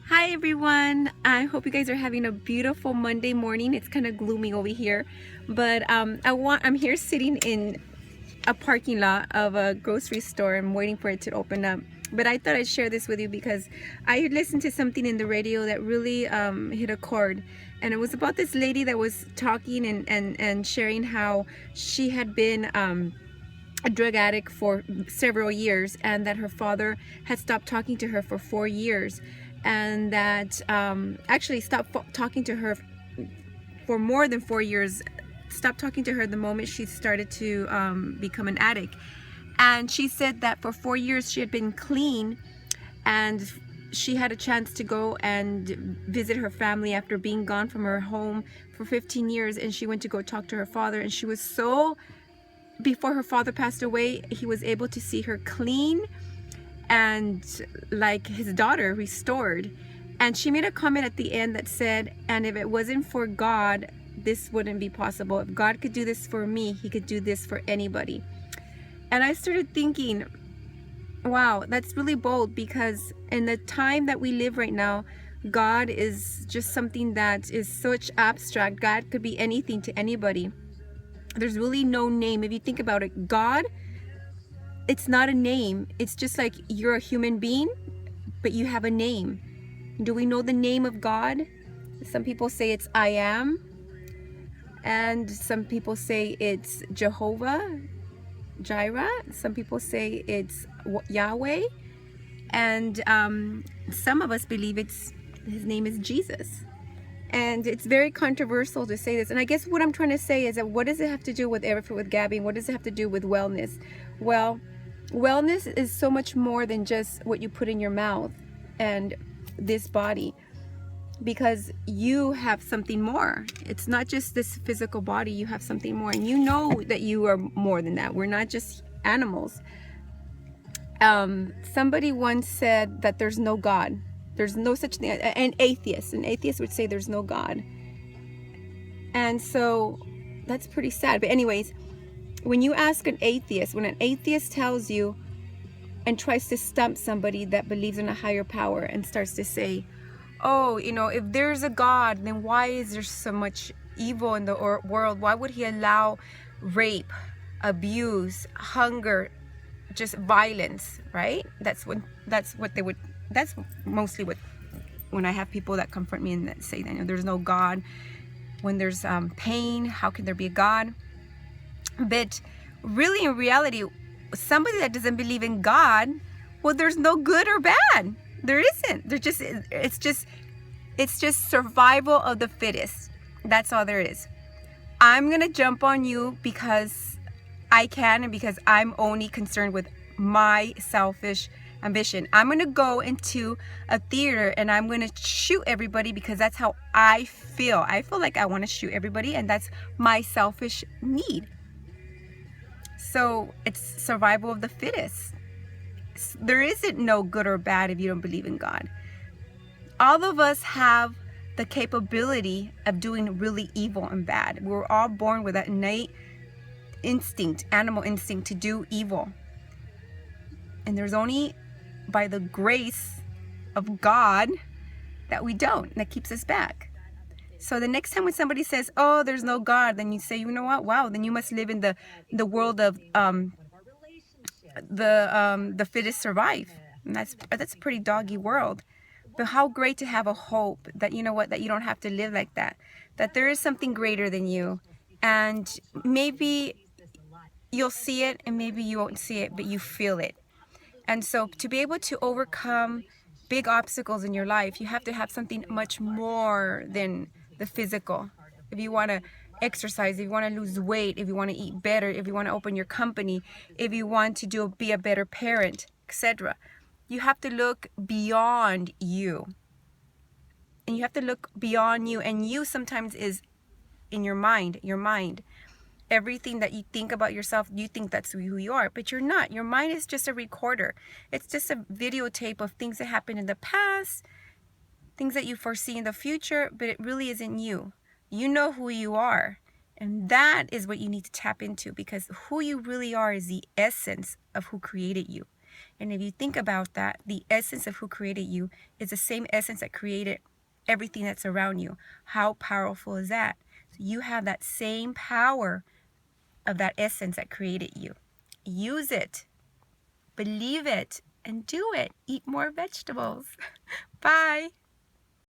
Hi everyone. I hope you guys are having a beautiful Monday morning. It's kind of gloomy over here, but I'm here sitting in a parking lot of a grocery store. I'm waiting for it to open up. But I thought I'd share this with you because I listened to something in the radio that really hit a chord. And it was about this lady that was talking and sharing how she had been a drug addict for several years, and that her father had stopped talking to her for 4 years, and that actually stopped talking to her for more than 4 years, stopped talking to her the moment she started to become an addict. And she said that for 4 years she had been clean, and she had a chance to go and visit her family after being gone from her home for 15 years, and she went to go talk to her father, and she was so, before her father passed away, he was able to see her clean and like his daughter, restored. And she made a comment at the end that said, and if it wasn't for God, this wouldn't be possible. If God could do this for me, he could do this for anybody. And I started thinking, wow, that's really bold, because in the time that we live right now, God is just something that is such abstract. God could be anything to anybody. There's really no name. If you think about it, God, it's not a name. It's just like you're a human being, but you have a name. Do we know the name of God? Some people say it's I am, and some people say it's Jehovah Jireh. Some people say it's Yahweh, and some of us believe his name is Jesus. And it's very controversial to say this. And I guess what I'm trying to say is that, what does it have to do with Everfruit with Gabby? What does it have to do with wellness? Well, wellness is so much more than just what you put in your mouth and this body, because you have something more. It's not just this physical body. You have something more, and you know that you are more than that. We're not just animals. Somebody once said that there's no God. There's no such thing. An atheist would say there's no God. And so that's pretty sad. But anyways, when you ask an atheist, when an atheist tells you and tries to stump somebody that believes in a higher power and starts to say, oh, if there's a God, then why is there so much evil in the world? Why would he allow rape, abuse, hunger, just violence, right? That's mostly what, when I have people that confront me and that say that, there's no God. When there's pain, how can there be a God? But really, in reality, somebody that doesn't believe in God, well, there's no good or bad. There isn't. It's just survival of the fittest. That's all there is. I'm gonna jump on you because I can, and because I'm only concerned with my selfish ambition. I'm gonna go into a theater and I'm gonna shoot everybody because that's how I feel. I feel like I want to shoot everybody, and that's my selfish need. So it's survival of the fittest. There isn't no good or bad if you don't believe in God. All of us have the capability of doing really evil and bad. We're all born with that innate instinct, animal instinct, to do evil. And there's only by the grace of God that we don't, that keeps us back. So the next time when somebody says, oh, there's no God, then you say, you know what? Wow, then you must live in the world of the fittest survive. And that's a pretty doggy world. But how great to have a hope that, you know what, that you don't have to live like that, that there is something greater than you. And maybe you'll see it and maybe you won't see it, but you feel it. And so to be able to overcome big obstacles in your life, you have to have something much more than the physical. If you want to exercise, if you want to lose weight, if you want to eat better, if you want to open your company, if you want to be a better parent, etc., you have to look beyond you. And you have to look beyond you. And you sometimes is in your mind. Everything that you think about yourself, you think that's who you are, but you're not. Your mind is just a recorder. It's just a videotape of things that happened in the past, things that you foresee in the future, but it really isn't you. You know who you are. And that is what you need to tap into, because who you really are is the essence of who created you. And if you think about that, the essence of who created you is the same essence that created everything that's around you. How powerful is that? So you have that same power of that essence that created you. Use it, believe it, and do it. Eat more vegetables. Bye.